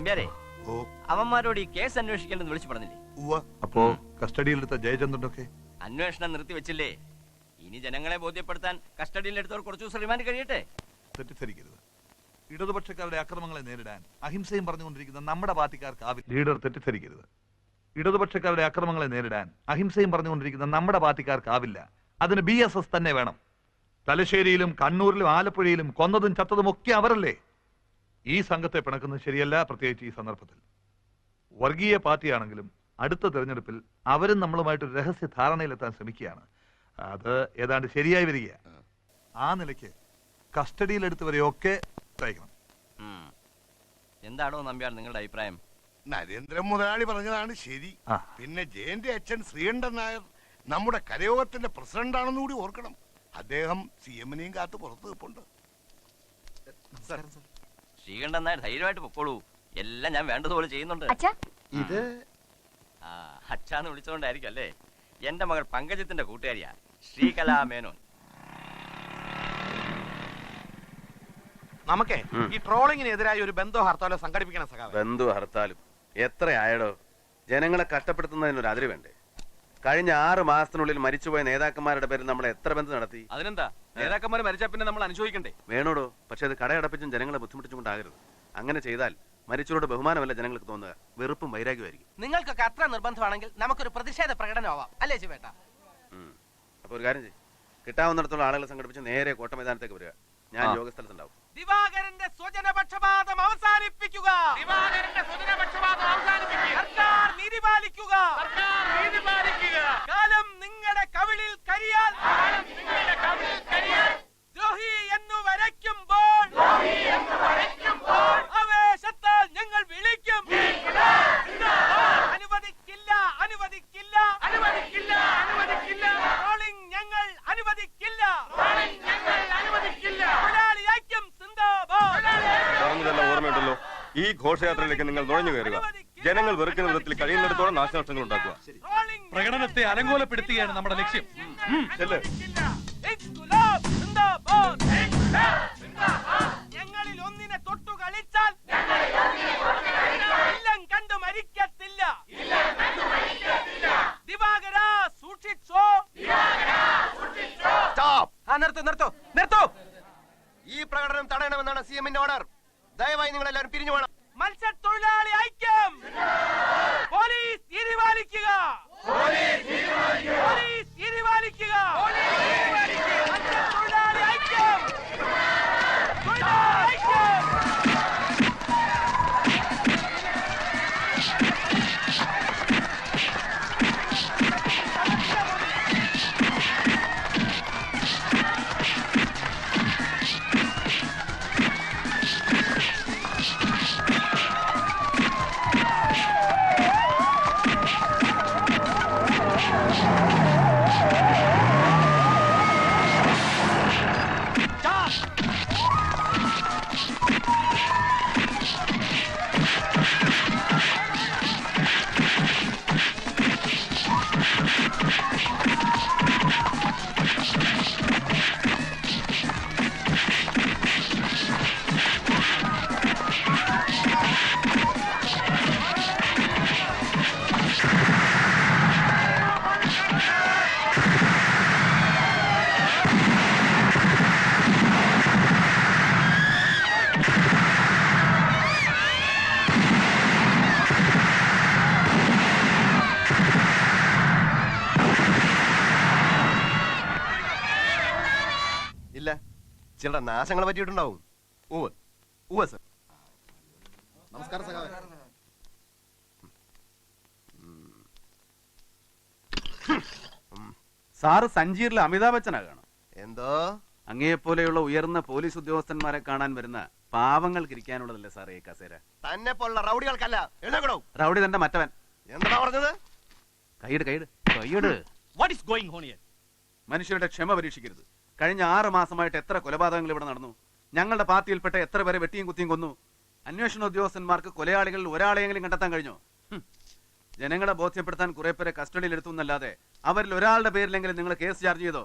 നമ്പ്യാരെ, അവന്മാരോട് ഈ കേസ് അന്വേഷിക്കേണ്ടെന്ന് വിളിച്ചു പറഞ്ഞില്ലേ? അപ്പോ കസ്റ്റഡിയിലെടുത്ത ജയചന്ദ്രനൊക്കെ അന്വേഷണം നിർത്തിവെച്ചില്ലേ? ഇനി ജനങ്ങളെ ബോധ്യപ്പെടുത്താൻ കസ്റ്റഡിയിലെടുത്തവർ കുറച്ചു ദിവസം റിമാൻഡ് കഴിയട്ടെ. തെറ്റിദ്ധരിക്കരുത്. ഇടതുപക്ഷക്കാരുടെ അക്രമങ്ങളെ നേരിടാൻ അഹിംസയും പറഞ്ഞുകൊണ്ടിരിക്കുന്ന നമ്മുടെ പാർട്ടിക്കാർക്കാവില്ല. ലീഡർ തെറ്റിദ്ധരിക്കരുത്. ഇടതുപക്ഷക്കാരുടെ അക്രമങ്ങളെ നേരിടാൻ അഹിംസയും പറഞ്ഞുകൊണ്ടിരിക്കുന്ന നമ്മുടെ പാർട്ടിക്കാർക്കാവില്ല. അതിന് BSS തന്നെ വേണം. തലശ്ശേരിയിലും കണ്ണൂരിലും ആലപ്പുഴയിലും കൊന്നതും ചത്തതും ഒക്കെ അവരല്ലേ. ഈ സംഘത്തെ പിണക്കുന്നത് ശരിയല്ല, പ്രത്യേകിച്ച് ഈ സന്ദർഭത്തിൽ. വർഗീയ പാർട്ടിയാണെങ്കിലും അടുത്ത തെരഞ്ഞെടുപ്പിൽ അവരും നമ്മളുമായിട്ടൊരു രഹസ്യ ധാരണയിലെത്താൻ ശ്രമിക്കുകയാണ്. അത് ഏതാണ്ട് ശരിയായി വരിക. ആ നിലയ്ക്ക് കസ്റ്റഡിയിലെടുത്തവരെയൊക്കെ അയക്കണം. എന്താണോ നമ്പ്യാർ നിങ്ങളുടെ അഭിപ്രായം? നരേന്ദ്രൻ മുതലാളി പറഞ്ഞതാണ് ശരി. പിന്നെ ജയന്റെ അച്ഛൻ ശ്രീകണ്ഠൻ നായർ നമ്മുടെ കരയോഗത്തിന്റെ പ്രസിഡന്റാണെന്ന് കൂടി ഓർക്കണം. അദ്ദേഹം CM-നെയും കാത്ത് പുറത്തു നിൽപ്പുണ്ട്. ശ്രീകണ്ഠൻ നായർ ധൈര്യമായിട്ട് പൊക്കോളൂ. എല്ലാം ഞാൻ വേണ്ടതുപോലെ ചെയ്യുന്നുണ്ട്. ഇത് അച്ഛാന്ന് വിളിച്ചോണ്ടായിരിക്കും അല്ലേ? എന്റെ മകൾ പങ്കജത്തിന്റെ കൂട്ടുകാരിയാ, ശ്രീകലാ മേനോൻ. നമുക്കേ ഈ ട്രോളിങ്ങിനെതിരായി ഒരു ബന്ധു ഹർത്താലോ സംഘടിപ്പിക്കണം സഖാവേ. ബന്ധു ഹർത്താലും എത്രയായടോ? ജനങ്ങളെ കഷ്ടപ്പെടുത്തുന്നതിനൊരു അതിര് വേണ്ടേ? കഴിഞ്ഞ 6 മാസത്തിനുള്ളിൽ മരിച്ചുപോയ നേതാക്കന്മാരുടെ പേരിൽ നമ്മൾ എത്ര ബന്ധം നടത്തി? അതിനെന്താ, നേതാക്കന്മാർ മരിച്ചാൽ പിന്നെ നമ്മൾ അനുഭവിക്കണ്ടേ? വേണോടോ, പക്ഷെ അത് കടയടപ്പിച്ചും ജനങ്ങളെ ബുദ്ധിമുട്ടിച്ചുകൊണ്ടാകരുത്. അങ്ങനെ ചെയ്താൽ മരിച്ചവരോട് ബഹുമാനമല്ല ജനങ്ങൾക്ക് തോന്നുക, വെറുപ്പും വൈരാഗ്യമായിരിക്കും. നിങ്ങൾക്കൊക്കെ അത്ര നിർബന്ധമാണെങ്കിൽ നമുക്കൊരു പ്രതിഷേധ പ്രകടനമാവാം, അല്ലേ ശിവേട്ട? അപ്പൊ ഒരു കാര്യം ചെയ്യും, കിട്ടാവുന്നിടത്തോളം ആളുകളെ സംഘടിപ്പിച്ച് നേരെ കോട്ട മൈതാനത്തേക്ക് വരിക. ഞാൻ യോഗസ്ഥലത്തുണ്ടാവും. ദിവാകരന്റെ സ്വജനപക്ഷപാതം അവസാനിപ്പിക്കുക. സർക്കാർ നീതി പാലിക്കുക. കാലം നിങ്ങളുടെ കവിളിൽ കരിയാൽ ദ്രോഹി എന്നു വരയ്ക്കുമ്പോൾ ആവേശത്താൽ ഞങ്ങൾ വിളിക്കും. അനുവദിക്കില്ല, അനുവദിക്കില്ല, അനുവദിക്കില്ല, അനുവദിക്കില്ല. ട്രോളിംഗ് ഞങ്ങൾ അനുവദിക്കില്ല. തൊഴിലാളി ഐക്യം സിന്ദാബാദ്. പറഞ്ഞതെല്ലാം ഓർമ്മയുണ്ടല്ലോ. ഈ ഘോഷയാത്രയിലേക്ക് നിങ്ങൾ നുഴഞ്ഞു കയറുക. ജനങ്ങൾ വെറുക്കുന്ന വിധത്തിൽ കഴിയുന്നിടത്തോളം നാശനഷ്ടങ്ങൾ ഉണ്ടാക്കുക. പ്രകടനത്തെ അലങ്കോലപ്പെടുത്തുകയാണ് നമ്മുടെ ലക്ഷ്യം. ഞങ്ങളിൽ ഒന്നിനെ തൊട്ടു കളിച്ചാൽ എല്ലാം കണ്ടു മരിക്കത്തില്ല. ദിവാകര സൂക്ഷിച്ചോ. നിർത്തോ. ഈ പ്രകടനം തടയണമെന്നാണ് CM-ന്റെ ഓർഡർ. ദയവായി നിങ്ങൾ എല്ലാവരും പിരിഞ്ഞു വേണം. മത്സ്യത്തൊഴിലാളി ഐക്യം. പോലീസ് തീരുമാനിക്കുക. പോലീസ് തീരുമാനിക്കുക. മത്സ്യത്തൊഴിലാളി ഐക്യം. തൊഴിലാളി ഐക്യം. ചില നാശങ്ങളെ പറ്റിയിട്ടുണ്ടാവും. സർ. നമസ്കാരം സഖാവേ. സാറ് സഞ്ചീറിലെ അമിതാഭ് ബച്ചനാകണം. എന്തോ അങ്ങയെപ്പോലെയുള്ള ഉയർന്ന പോലീസ് ഉദ്യോഗസ്ഥന്മാരെ കാണാൻ വരുന്ന പാവങ്ങൾക്ക് ഇരിക്കാനുള്ളതല്ലേ സാറേ ഈ കസേര? തന്നെ പോലുള്ള റൗഡികൾക്കല്ല. എഴുന്നേക്കണോ. റൗഡി തന്റെ മറ്റവൻ. എന്താ പറഞ്ഞത്? കൈയ്യട് കൈയ്യട് കൈയ്യട്. What is going on here? മനുഷ്യരുടെ ക്ഷമ പരീക്ഷിക്കരുത്. കഴിഞ്ഞ 6 മാസമായിട്ട് എത്ര കൊലപാതകങ്ങൾ ഇവിടെ നടന്നു? ഞങ്ങളുടെ പാർട്ടിയിൽപ്പെട്ട എത്ര പേരെ വെട്ടിയും കുത്തിയും കൊന്നു? അന്വേഷണ ഉദ്യോഗസ്ഥന്മാർക്ക് കൊലയാളികളിൽ ഒരാളെയെങ്കിലും കണ്ടെത്താൻ കഴിഞ്ഞോ? ജനങ്ങളെ ബോധ്യപ്പെടുത്താൻ കുറെ പേരെ കസ്റ്റഡിയിൽ എടുത്തുന്നല്ലാതെ അവരിൽ ഒരാളുടെ പേരിലെങ്കിലും നിങ്ങൾ കേസ് ചാർജ് ചെയ്തോ?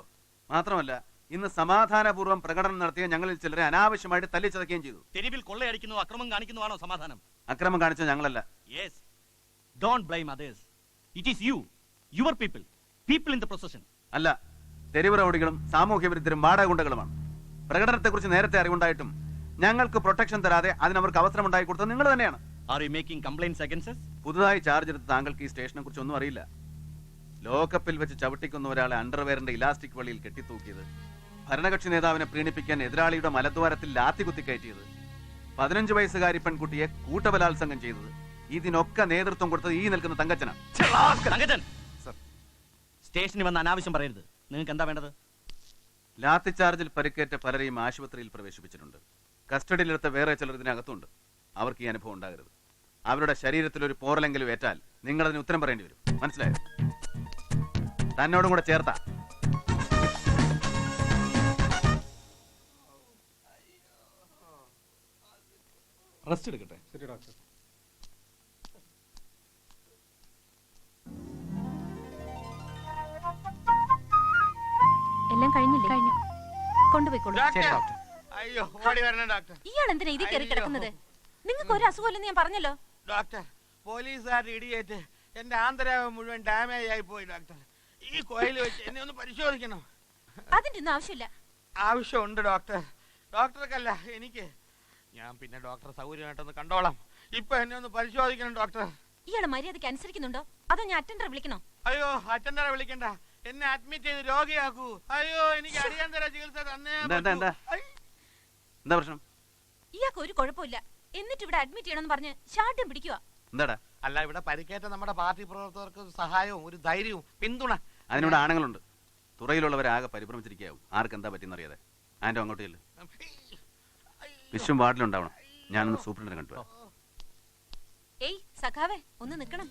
മാത്രമല്ല ഇന്ന് സമാധാനപൂർവ്വം പ്രകടനം നടത്തിയ ഞങ്ങളിൽ ചിലരെ അനാവശ്യമായിട്ട് തല്ലിച്ചതയ്ക്കുകയും ചെയ്തു. തെരുവിൽ കൊള്ളയടിക്കുന്നു, അക്രമം കാണിക്കുന്നതാണോ സമാധാനം? അക്രമം കാണിച്ച ഞങ്ങളല്ല. Yes, don't blame others. It is you, your people, people in the procession. അല്ല, തെരുവ് റൗഡികളും സാമൂഹ്യ വിരുദ്ധരും വാടകഗുണ്ടകളുമാണ്. പ്രകടനത്തെക്കുറിച്ച് നേരത്തെ അറിവുണ്ടായിട്ടും ഞങ്ങൾക്ക് പ്രൊട്ടക്ഷൻ തരാതെ അതിനവർക്ക് അവസരം ഉണ്ടാക്കി കൊടുത്തത് നിങ്ങൾ തന്നെയാണ്. Are you making complaints against us? പുതുതായി ചാർജ് എടുത്ത താങ്കൾക്ക് ഈ സ്റ്റേഷനെ കുറിച്ച് ഒന്നും അറിയില്ല. ലോക്കപ്പിൽ വെച്ച് ചവിട്ടിക്കുന്ന ഒരാളെ അണ്ടർവെയറിന്റെ ഇലാസ്റ്റിക് വള്ളിയിൽ കെട്ടിത്തൂക്കിയത്, ഭരണകക്ഷി നേതാവിനെ പ്രീണിപ്പിക്കാൻ എതിരാളിയുടെ മലദ്വാരത്തിൽ ലാത്തി കുത്തിക്കയറ്റിയത്, 15 വയസ്സുകാരി പെൺകുട്ടിയെ കൂട്ടബലാത്സംഗം ചെയ്തത്, ഇതിനൊക്കെ നേതൃത്വം കൊടുത്തത് ഈ നിൽക്കുന്ന തങ്കച്ചനാണ്. തങ്കച്ചൻ, സ്റ്റേഷനിൽ വന്ന് അനാവശ്യം പറയരുത്. നിങ്ങൾക്ക് എന്താ വേണ്ടത്? ലാത്തി ചാർജിൽ പരിക്കേറ്റ പലരെയും ആശുപത്രിയിൽ പ്രവേശിപ്പിച്ചിട്ടുണ്ട്. കസ്റ്റഡിയിലെടുത്ത വേറെ ചിലർ ഇതിനകത്തുണ്ട്. അവർക്ക് ഈ അനുഭവം ഉണ്ടാകരുത്. അവരുടെ ശരീരത്തിൽ ഒരു പോറലെങ്കിലും ഏറ്റാൽ നിങ്ങൾ അതിന് ഉത്തരം പറയേണ്ടി വരും. മനസ്സിലായോ? തന്നോടും കൂടെ ചേർത്താ. റെസ്റ്റ് എടുക്കട്ടെ. ശരി ഡോക്ടർ. എല്ലാം കഴിഞ്ഞില്ലേ? കഴിഞ്ഞു. കൊണ്ടുപോയിക്കോളൂ. അയ്യോ, ഓടി വരണം ഡോക്ടർ. ഇയാൾ എന്തിനാ ഇതിൽ കയറി കിടക്കുന്നത്? നിങ്ങൾക്ക് ഒരു അസുഖമില്ലെന്ന് ഞാൻ പറഞ്ഞല്ലോ. ഡോക്ടർ, പോലീസുകാരുടെ ഇടിയേറ്റ് എന്റെ ആന്തരാവം മുഴുവൻ ഡാമേജ് ആയി പോയി ഡോക്ടർ. ഈ കോയിൽ വെച്ച് എന്നെ ഒന്ന് പരിശോധിക്കണം. അതിന്റെ ഒന്നും ആവശ്യമില്ല. ആവശ്യമുണ്ട് ഡോക്ടർ. ഡോക്ടർക്കല്ല, എനിക്ക്. ഞാൻ പിന്നെ ഡോക്ടർ സൗകര്യമായിട്ടൊന്ന് കണ്ടോളാം. ഇപ്പൊ എന്നെ ഒന്ന് പരിശോധിക്കണം ഡോക്ടർ. ഇയാള് മര്യാദയ്ക്ക് അനുസരിക്കുന്നുണ്ടോ അതോ ഞാൻ അറ്റൻഡറെ വിളിക്കണോ? അയ്യോ, അറ്റൻഡറെ വിളിക്കണ്ട. എന്നെ അഡ്മിറ്റ് ചെയ്ത് രോഗിയാക്കൂ. അയ്യോ, എനിക്ക് അടിയന്തര ചികിത്സ തന്നെ. എന്താ പ്രശ്നം? ഇയാൾക്ക് ഒരു കുഴപ്പമില്ല, എന്നിട്ട് ഇവിടെ അഡ്മിറ്റ് ചെയ്യണമെന്ന് പറഞ്ഞ് ശാഠ്യം പിടിക്കുക. എന്താടാ? അല്ല, ഇവിടെ പരിക്കേറ്റ നമ്മുടെ പാർട്ടി പ്രവർത്തകർക്ക് സഹായവും ഒരു ധൈര്യവും പിന്തുണ. അതിനോട് ആണുങ്ങളുണ്ട്. തുറയിലുള്ളവരാകെ പരിഭ്രമിച്ചിരിക്കാവും. ആർക്ക് എന്താ പറ്റിയെന്ന് അറിയാതെ. ആൻറ്റോ അങ്ങോട്ട് ചെല്ല്. വിശ്വം വാർഡിലുണ്ടാവണം. ഞാനൊന്ന് സൂപ്രണ്ടിനെ കണ്ടു. ഏയ് സഖാവേ, ഒന്ന് നിക്കണം.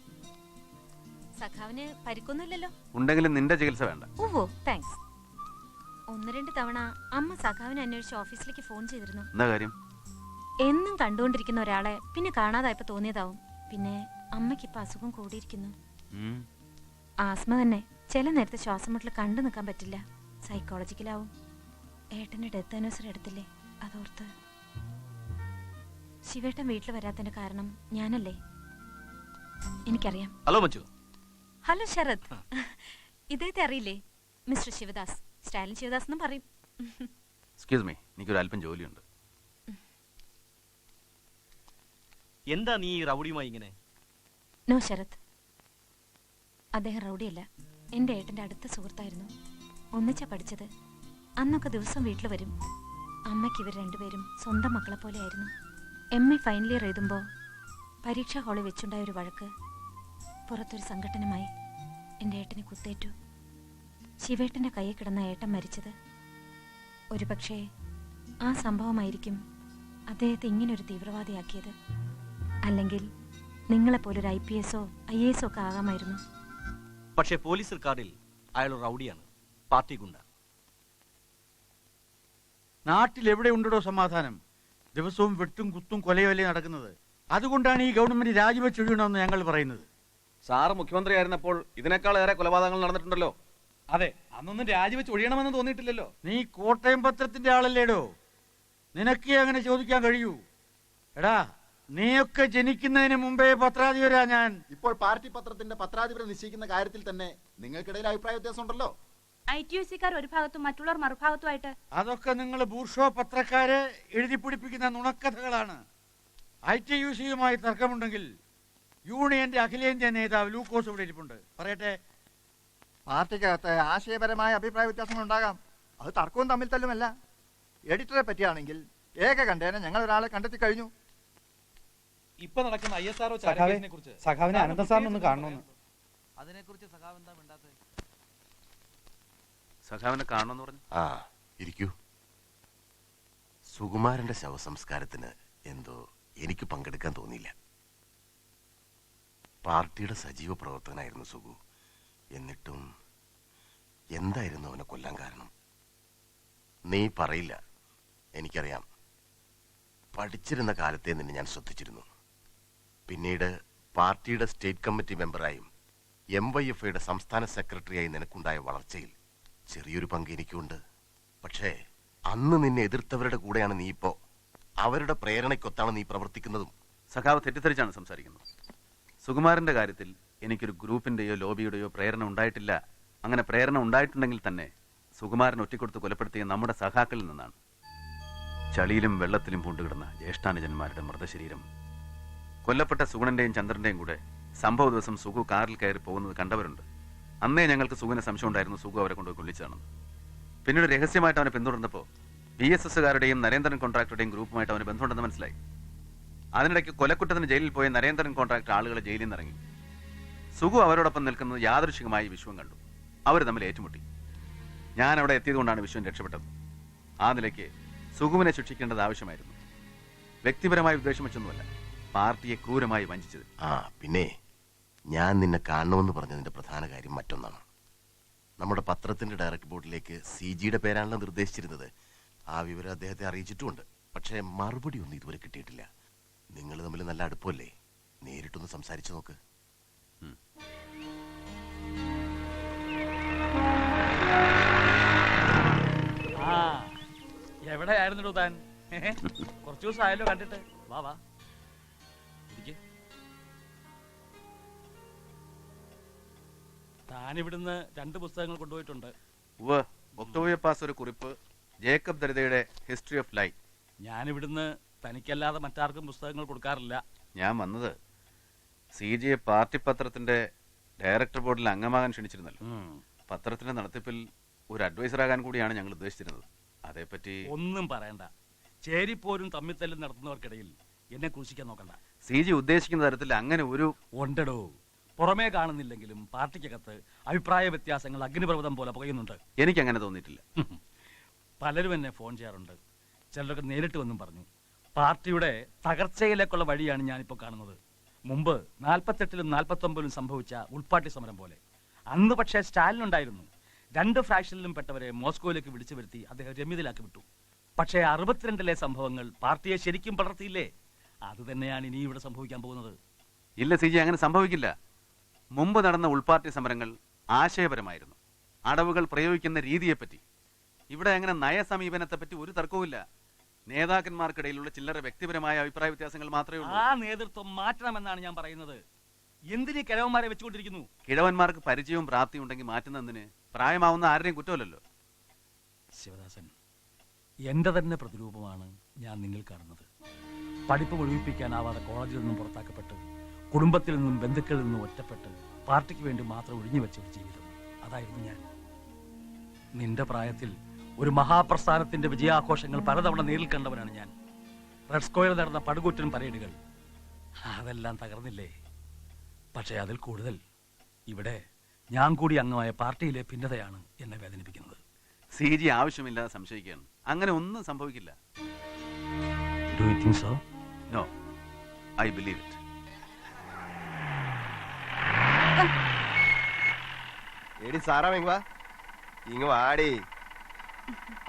സഖാവിന് പരിക്കൊന്നുമില്ലല്ലോ? ഉണ്ടെങ്കിലും നിന്റെ ചികിത്സ വേണ്ട. ഓഹോ, താങ്ക്സ്. 1-2 തവണ അമ്മ സഖാവിനെ അന്വേഷിച്ച് ഓഫീസിലേക്ക് ഫോൺ ചെയ്തിരുന്നു. എന്താ കാര്യം? എന്നും കണ്ടുകൊണ്ടിരിക്കുന്ന ഒരാളെ പിന്നെ കാണാതായപ്പോ തോന്നിയതാവും. പിന്നെ അമ്മയ്ക്ക് ഇപ്പൊ അസുഖം കൂടിയിരിക്കുന്നു. ആസ്മ തന്നെ. ചില നേരത്തെ ശ്വാസം മുട്ടൽ കണ്ടു നിൽക്കാൻ പറ്റില്ല. സൈക്കോളജിക്കലാവും. ഏട്ടന്റെ ഡെത്ത് ആനിവേഴ്സറി എടുത്തില്ലേ, അതോർത്ത്. ശിവേട്ടൻ വീട്ടിൽ വരാത്തതിന്റെ കാരണം ഞാനല്ലേ? എനിക്കറിയാം. ഹലോ മച്ചു. ഹലോ ശരത്. ഇദ്ദേഹത്തെ അറിയില്ലേ? മിസ്റ്റർ ശിവദാസ്. സ്റ്റാലിൻ ശിവദാസ് എന്നും പറയും. എക്സ്ക്യൂസ് മീ, എനിക്കൊരു അല്പം ജോലിയുണ്ട്. എന്താ നീ ഈ റൗഡിയുമായി ഇങ്ങനെ? നോ ശരത്, അദ്ദേഹം റൗഡിയല്ല. എൻ്റെ ഏട്ടൻ്റെ അടുത്ത സുഹൃത്തായിരുന്നു. ഒന്നിച്ചാ പഠിച്ചത്. അന്നൊക്കെ ദിവസം വീട്ടിൽ വരും. അമ്മയ്ക്ക് ഇവർ രണ്ടുപേരും സ്വന്തം മക്കളെ പോലെയായിരുന്നു. MA ഫൈനൽ ഇയർ എഴുതുമ്പോൾ പരീക്ഷാ ഹാളിൽ വെച്ചുണ്ടായ ഒരു വഴക്ക് പുറത്തൊരു സംഘട്ടനമായി എൻ്റെ ഏട്ടനെ കുത്തേറ്റു. ശിവേട്ടൻ്റെ കയ്യിൽ കിടന്ന ഏട്ടൻ മരിച്ചത്. ഒരുപക്ഷേ ആ സംഭവമായിരിക്കും അദ്ദേഹത്തെ ഇങ്ങനൊരു തീവ്രവാദിയാക്കിയത്. അല്ലെങ്കിൽ നിങ്ങളെപ്പോലൊരു IPS-ഓ IAS-ഓ ഒക്കെ ആകാമായിരുന്നു. പക്ഷേ പോലീസ് സർക്കാരിൽ അയാൾ റൗഡിയാണ്, പാർട്ടി ഗുണ്ട. നാട്ടിൽ എവിടെ ഉണ്ടോ സമാധാനം? ദിവസവും വെട്ടും കുത്തും കൊലയൊലേ നടക്കുന്നത്. അതുകൊണ്ടാണ് ഈ ഗവൺമെന്റ് രാജിവെച്ചൊഴിയണമെന്ന് ഞങ്ങൾ പറയുന്നത്. സാറ് മുഖ്യമന്ത്രി ആയിരുന്നപ്പോൾ ഇതിനേക്കാൾ ഏറെ കൊലപാതകങ്ങൾ നടന്നിട്ടുണ്ടല്ലോ. അതെ, അന്നൊന്നും രാജിവെച്ച് ഒഴിയണമെന്ന് തോന്നിയിട്ടില്ലല്ലോ. നീ കോട്ടയം പത്രത്തിന്റെ ആളല്ലേടോ? നിനക്ക് അങ്ങനെ ചോദിക്കാൻ കഴിയൂ? എടാ, നീയൊക്കെ ജനിക്കുന്നതിന് മുമ്പേ പത്രാധിപരാ ഞാൻ. ഇപ്പോൾ പാർട്ടി പത്രത്തിന്റെ പത്രാധിപരെ നിശ്ചയിക്കുന്ന കാര്യത്തിൽ തന്നെ നിങ്ങൾക്കിടയിൽ അഭിപ്രായ വ്യത്യാസം ഉണ്ടല്ലോ. ITUC-കാർ ഒരു ഭാഗത്തും മറ്റുള്ളവർ മറുഭാഗത്തുമായിട്ട്. അതൊക്കെ നിങ്ങൾ ബൂർഷോ പത്രക്കാരെ എഴുതി പിടിപ്പിക്കുന്ന നുണക്കഥകളാണ്. ITUC-യുമായി തർക്കമുണ്ടെങ്കിൽ യൂണിയന്റെ അഖിലേന്ത്യാ നേതാവ് ലൂക്കോസ് ഇവിടെ ഇരിപ്പുണ്ട്. പറയട്ടെ. പാർട്ടിക്കകത്ത് ആശയപരമായ അഭിപ്രായ വ്യത്യാസങ്ങൾ ഉണ്ടാകാം. അത് തർക്കവും തമ്മിൽ തല്ലുമല്ല. എഡിറ്ററെ പറ്റിയാണെങ്കിൽ ഏകകണ്ഠേന ഞങ്ങൾ ഒരാളെ കണ്ടെത്തി കഴിഞ്ഞു. ഇപ്പൊ നടക്കുന്ന ISRO ചാരക്കേസിനെ കുറിച്ച് സഖാവിനെ അനന്ത സാറിനൊന്ന് കാണണമെന്ന്. അതിനെക്കുറിച്ച് സഖാവ് എന്താ മിണ്ടാത്തത്? സഖാവിനെ കാണണമെന്ന് പറഞ്ഞു. ആ, ഇരിക്കൂ. സുകുമാരന്റെ ശവസംസ്കാരത്തിന് എന്തോ എനിക്ക് പങ്കെടുക്കാൻ തോന്നിയില്ല. പാർട്ടിയുടെ സജീവ പ്രവർത്തകനായിരുന്നു സുഗു. എന്നിട്ടും എന്തായിരുന്നു അവനെ കൊല്ലാൻ കാരണം? നീ പറയില്ല, എനിക്കറിയാം. പഠിച്ചിരുന്ന കാലത്തെ നിന്നെ ഞാൻ ശ്രദ്ധിച്ചിരുന്നു. പിന്നീട് പാർട്ടിയുടെ സ്റ്റേറ്റ് കമ്മിറ്റി മെമ്പറായും MYF-യുടെ സംസ്ഥാന സെക്രട്ടറിയായി നിനക്കുണ്ടായ വളർച്ചയിൽ ചെറിയൊരു പങ്ക് എനിക്കുണ്ട്. പക്ഷേ അന്ന് നിന്നെ എതിർത്തവരുടെ കൂടെയാണ് നീ ഇപ്പോ. അവരുടെ പ്രേരണയ്ക്കൊത്താണ് നീ പ്രവർത്തിക്കുന്നതും. സഖാവ് തെറ്റിദ്ധരിച്ചാണ് സംസാരിക്കുന്നത്. സുകുമാരന്റെ കാര്യത്തിൽ എനിക്കൊരു ഗ്രൂപ്പിന്റെയോ ലോബിയുടെയോ പ്രേരണ ഉണ്ടായിട്ടില്ല. അങ്ങനെ പ്രേരണ ഉണ്ടായിട്ടുണ്ടെങ്കിൽ തന്നെ സുകുമാരൻ ഒറ്റിക്കൊടുത്ത് കൊലപ്പെടുത്തിയ നമ്മുടെ സഖാക്കളിൽ നിന്നാണ്. ചളിയിലും വെള്ളത്തിലും പൂണ്ടുകിടന്ന ജ്യേഷ്ഠാനുജന്മാരുടെ മൃതശരീരം കൊല്ലപ്പെട്ട സുഗുണന്റെയും ചന്ദ്രന്റെയും കൂടെ സംഭവ ദിവസം സുഗു കാറിൽ കയറി പോകുന്നത് കണ്ടവരുണ്ട്. അന്നേ ഞങ്ങൾക്ക് സുഗുവിന് സംശയം ഉണ്ടായിരുന്നു സുഗു അവരെ കൊണ്ടുപോയി കൊല്ലിച്ചാണെന്ന്. പിന്നീട് രഹസ്യമായിട്ട് അവനെ പിന്തുടർന്നപ്പോൾ BSSകാരുടെയും നരേന്ദ്രൻ കോൺട്രാക്ടറുടെയും ഗ്രൂപ്പുമായിട്ട് അവന് ബന്ധമുണ്ടെന്ന് മനസ്സിലായി. അതിനിടയ്ക്ക് കൊലക്കുറ്റത്തിന് ജയിലിൽ പോയ നരേന്ദ്രൻ കോൺട്രാക്ടർ ആളുകളെ ജയിലിൽ നിന്ന് ഇറങ്ങി. സുഗു അവരോടൊപ്പം നിൽക്കുന്നത് യാദൃശികമായി വിശ്വം കണ്ടു. അവർ തമ്മിൽ ഏറ്റുമുട്ടി. ഞാൻ അവിടെ എത്തിയതുകൊണ്ടാണ് വിശ്വം രക്ഷപ്പെട്ടത്. ആ നിലയ്ക്ക് സുഗുവിനെ ശിക്ഷിക്കേണ്ടത് ആവശ്യമായിരുന്നു. വ്യക്തിപരമായി ഉദ്ദേശം വെച്ചൊന്നുമല്ല, പാർട്ടിയെ ക്രൂരമായി വഞ്ചിച്ചത്. പിന്നെ ഞാൻ നിന്നെ കാണണമെന്ന് പറഞ്ഞതിന്റെ പ്രധാന കാര്യം മറ്റൊന്നാണ്. നമ്മുടെ പത്രത്തിന്റെ ഡയറക്ടർ ബോർഡിലേക്ക് CGയുടെ പേരാണല്ലോ നിർദ്ദേശിച്ചിരുന്നത്. ആ വിവരം അദ്ദേഹത്തെ അറിയിച്ചിട്ടുമുണ്ട്. പക്ഷേ മറുപടി ഒന്നും ഇതുവരെ കിട്ടിയിട്ടില്ല. നിങ്ങൾ തമ്മിൽ നല്ല അടുപ്പമല്ലേ? നേരിട്ടൊന്ന് സംസാരിച്ചു നോക്ക്. എവിടെയായിരുന്നു താൻ? കുറച്ചു ദിവസം ആയല്ലോ കണ്ടിട്ട്. വാ വാ താൻ ഇവിടുന്ന് 2 പുസ്തകങ്ങൾ കൊണ്ടുപോയിട്ടുണ്ട്. ഒക്ടോബർ പാസ് ഒരു കുറിപ്പ്, ജേക്കബ് ദരിതയുടെ ഹിസ്റ്ററി ഓഫ് ലൈഫ്. ഞാൻ ഇവിടുന്ന് തനിക്കല്ലാതെ മറ്റാർക്കും പുസ്തകങ്ങൾ കൊടുക്കാറില്ല. ഞാൻ വന്നത് CGയെ പാർട്ടി പത്രത്തിന്റെ ഡയറക്ടർ ബോർഡിൽ അംഗമാകാൻ ക്ഷണിച്ചിരുന്നല്ലോ. പത്രത്തിന്റെ നടത്തിപ്പിൽ ഒരു അഡ്വൈസറാകാൻ കൂടിയാണ് ഞങ്ങൾ ഉദ്ദേശിച്ചിരുന്നത്. അതേപ്പറ്റി ഒന്നും പറയണ്ട. ചേരിപ്പോരും തമ്മിത്തല്ലും നടത്തുന്നവർക്കിടയിൽ എന്നെ ക്രൂശിക്കാൻ നോക്കണ്ട. CG ഉദ്ദേശിക്കുന്ന തരത്തിൽ അങ്ങനെ ഒരു ഉണ്ടടോ. പുറമേ കാണുന്നില്ലെങ്കിലും പാർട്ടിക്കകത്ത് അഭിപ്രായ വ്യത്യാസങ്ങൾ അഗ്നിപർവ്വതം പോലെ പുകയുന്നുണ്ട്. എനിക്ക് അങ്ങനെ തോന്നിയിട്ടില്ല. പലരും എന്നെ ഫോൺ ചെയ്യാറുണ്ട്. ചിലരൊക്കെ നേരിട്ട് വന്നും പറഞ്ഞു. പാർട്ടിയുടെ തകർച്ചയിലേക്കുള്ള വഴിയാണ് ഞാനിപ്പോൾ കാണുന്നത്. മുമ്പ് 48-ലും 49-ലും സംഭവിച്ച ഉൾപ്പാട്ടി സമരം പോലെ. അന്ന് പക്ഷേ സ്റ്റാലിൻ ഉണ്ടായിരുന്നു. 2 ഫ്രാക്ഷനിലും പെട്ടവരെ മോസ്കോയിലേക്ക് വിളിച്ചു വരുത്തി അദ്ദേഹം രമ്യതയിലാക്കി വിട്ടു. പക്ഷേ 62-ലെ സംഭവങ്ങൾ പാർട്ടിയെ ശരിക്കും പടർത്തിയില്ലേ? അത് തന്നെയാണ് ഇനി ഇവിടെ സംഭവിക്കാൻ പോകുന്നത്. ഇല്ല CG, അങ്ങനെ സംഭവിക്കില്ല. മുമ്പ് നടന്ന ഉൾപാർട്ടി സമരങ്ങൾ ആശയപരമായിരുന്നു. അടവുകൾ പ്രയോഗിക്കുന്ന രീതിയെപ്പറ്റി. ഇവിടെ അങ്ങനെ നയസമീപനത്തെപ്പറ്റി ഒരു തർക്കവുമില്ല. നേതാക്കന്മാർക്കിടയിലുള്ള ചില്ലറ വ്യക്തിപരമായ അഭിപ്രായ വ്യത്യാസങ്ങൾ മാത്രമേ ഉള്ളൂ. ആ നേതൃത്വം മാറ്റണമെന്നാണ് ഞാൻ പറയുന്നത്. എന്തിനീ കിഴവന്മാരെ വെച്ചുകൊണ്ടിരിക്കുന്നു? കിഴവന്മാർക്ക് പരിചയവും പ്രാപ്തിയും ഉണ്ടെങ്കിൽ മാറ്റുന്നതിന് പ്രായമാവുന്ന ആരുടെയും കുറ്റമല്ലല്ലോ. ശിവദാസൻ, എന്റെ തന്നെ പ്രതിരൂപമാണ് ഞാൻ നിങ്ങൾ കാണുന്നത്. പഠിപ്പ് ഒഴിപ്പിക്കാനാവാതെ കോളേജിൽ നിന്നും പുറത്താക്കപ്പെട്ട്, കുടുംബത്തിൽ നിന്നും ബന്ധുക്കളിൽ നിന്നും ഒറ്റപ്പെട്ട്, പാർട്ടിക്ക് വേണ്ടി മാത്രം ഒഴിഞ്ഞു വെച്ച ഒരു ജീവിതം. അതായിരുന്നു ഞാൻ. നിന്റെ പ്രായത്തിൽ ഒരു മഹാപ്രസ്ഥാനത്തിന്റെ വിജയാഘോഷങ്ങൾ പലതവണ നേരിൽ കണ്ടവനാണ് ഞാൻ. റെഡ് സ്ക്വയറിൽ നടന്ന പടുകൂറ്റൻ പരേഡുകൾ, അതെല്ലാം തകർന്നില്ലേ? പക്ഷേ അതിൽ കൂടുതൽ ഇവിടെ ഞാൻ കൂടി അംഗമായ പാർട്ടിയിലെ ഭിന്നതയാണ് എന്നെ വേദനിപ്പിക്കുന്നത്. CG ആവശ്യമില്ലാതെ സംശയിക്കുകയാണ്. അങ്ങനെ ഒന്നും സംഭവിക്കില്ല. Do you think so? No, I believe it. എടി സാറാ ഇങ്ങ് വാ, ഇങ്ങ് വാടി.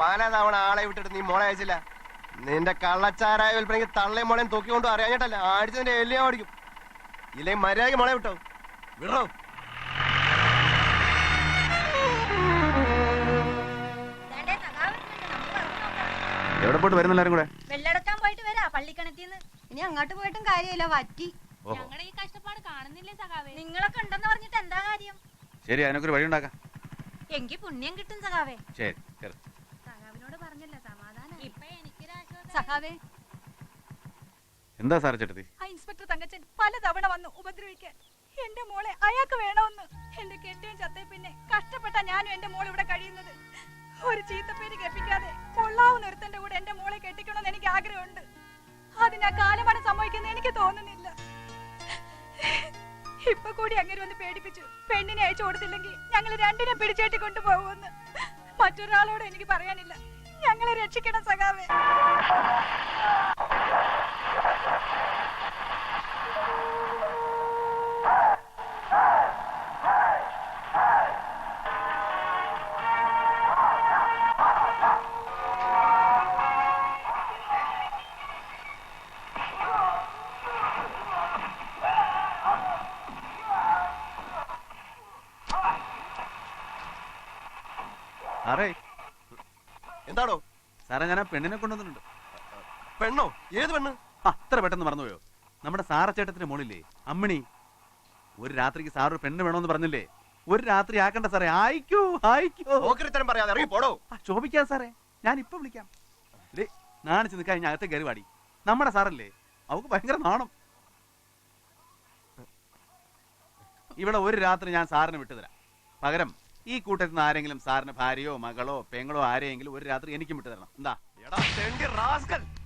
പല തവണ ആളെ വിട്ടിട്ട് നീ മോളെ അയച്ചില്ല. നിന്റെ കള്ളച്ചാരായ വിൽപ്പനയ്ക്ക് തള്ളയും മോളെയും തൂക്കിക്കൊണ്ടു അറിയാഞ്ഞിട്ടല്ല, അടിച്ചതിന്റെ എല്ലിയാ ഓടിക്കും. ഇല്ലെങ്കിൽ മര്യാദയ്ക്ക് മോളെ വിട്ടോ. വിടോ. എവിടെ പോയിട്ട് വരുന്ന എല്ലാരും കൂടെ? വെള്ളടക്കാൻ പോയിട്ട് വരാ പള്ളിക്കണത്തിന്ന്. ഇനി അങ്ങോട്ട് പോയിട്ടും കാര്യമില്ല, വറ്റി. ഞങ്ങളുടെ ഈ കഷ്ടപ്പാട് കാണുന്നില്ലേ സഖാവേ? നിങ്ങളൊക്കെ ഉണ്ടെന്ന് പറഞ്ഞിട്ട് എന്താ കാര്യം? ശരി, അതിനൊക്കെ ഒരു വഴി ഉണ്ടാക്കാം. എങ്കിൽ പുണ്യം കിട്ടും സഖാവേ. ശരി, കേറ്. സഖാവിനോട് പറഞ്ഞല്ലോ സമാധാനം. ഇപ്പൊ എനിക്കൊരാശ്വാസം. സഖാവേ, എന്താ സാർ ചേട്ടത്തി? ആ ഇൻസ്പെക്ടർ തങ്കച്ചൻ പലതവണ വന്നു ഉപദ്രവിക്കാൻ. എന്റെ മോളെ അയാൾക്ക് വേണമെന്ന്. എന്റെ കെട്ടിയും ചത്തേ പിന്നെ കഷ്ടപ്പെട്ട ഞാനും എന്റെ മോൾ ഇവിടെ കഴിയുന്നത്. ഒരു ചീത്തപ്പേര് കേൾപ്പിക്കാതെ കൊള്ളാവുന്ന ഒരുത്തന്റെ കൂടെ എന്റെ മോളെ കെട്ടിക്കണമെന്ന് എനിക്ക് ആഗ്രഹമുണ്ട്. അതിനാ കാലമാണ് സംഭവിക്കുന്നത് എനിക്ക് തോന്നുന്നില്ല. ഇപ്പൊ കൂടി അങ്ങനെ ഒന്ന് പേടിപ്പിച്ചു. പെണ്ണിനെ അയച്ചു കൊടുത്തില്ലെങ്കിൽ ഞങ്ങൾ രണ്ടിനെ പിടിച്ചേട്ടി കൊണ്ടുപോകുമെന്ന്. മറ്റൊരാളോട് എനിക്ക് പറയാനില്ല. ഞങ്ങളെ രക്ഷിക്കണം സഖാവേ. എന്താണോ സാറേ ഞാൻ ആ പെണ്ണിനെ കൊണ്ടുവന്നിട്ടുണ്ട്. പെണ്ണോ? ഏത് പെണ്ണ്? അത്ര പെട്ടെന്ന് മറന്നുപോയോ? നമ്മുടെ സാറച്ചേട്ടത്തിന്റെ മോളില്ലേ അമ്മിണി, ഒരു രാത്രിക്ക് സാർ ഒരു പെണ്ണ് വേണമെന്ന് പറഞ്ഞില്ലേ? ഒരു രാത്രി ആക്കണ്ട സാറേ, ആയിക്കോ ആയിക്കോ. ഓക്കറിത്തരം പറയാതെ ഇറങ്ങി പോടോ. ശോഭിക്കാം സാറേ, ഞാൻ ഇപ്പൊ വിളിക്കാം. നാണിച്ച് നിൽക്കാൻ ഞാൻ അകത്തെ കയറി പാടി. നമ്മുടെ സാറല്ലേ, അവക്ക് ഭയങ്കര നാണം. ഇവിടെ ഒരു രാത്രി ഞാൻ സാറിന് വിട്ടുതരാം. പകരം ഈ കൂട്ടത്തിൽ നിന്ന് ആരെങ്കിലും സാറിന് ഭാര്യയോ മകളോ പെങ്ങളോ ആരെയെങ്കിലും ഒരു രാത്രി എനിക്കും വിട്ടുതരണം. എന്താ?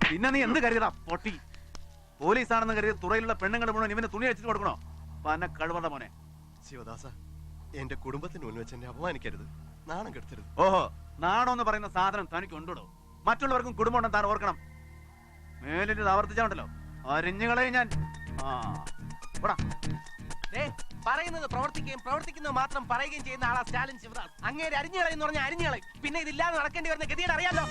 പിന്നെ നീ എന്ത് കരുതാ പൊട്ടി? പോലീസാണെന്ന് കരുതി തുറയിലുള്ള പെണ്ണുങ്ങളുടെ മുഴുവൻ ഇവന് തുണി അടിച്ചിട്ട് കൊടുക്കണോ? പന കഴിവണ്ട മോനെ. ശിവദാസ, എന്റെ കുടുംബത്തിന് മുന്നിൽ വെച്ച് എന്നെ അപമാനിക്കരുത്, നാണം കെടുത്തരുത്. ഓഹോ, നാണം എന്ന് പറയുന്ന സാധനം തനിക്ക് ഉണ്ടോ? മറ്റുള്ളവർക്കും കുടുംബം ഉണ്ടെന്ന് താൻ ഓർക്കണം. മേലിൽ ഇത് ആവർത്തിച്ചാണ്ടല്ലോ അരിഞ്ഞുകളെ ഞാൻ. പറയുന്നത് പ്രവർത്തിക്കുകയും പ്രവർത്തിക്കുന്നത് മാത്രം പറയുകയും ചെയ്യുന്ന ആളാ സ്റ്റാലിൻ ശിവദാസ്. അങ്ങേര് അരിഞ്ഞുകളയെന്ന് പറഞ്ഞാൽ അരിഞ്ഞുകളയും. പിന്നെ ഇതില്ലാതെ നടക്കേണ്ടി വരുന്ന ഗതിയുടെ അറിയാലോ.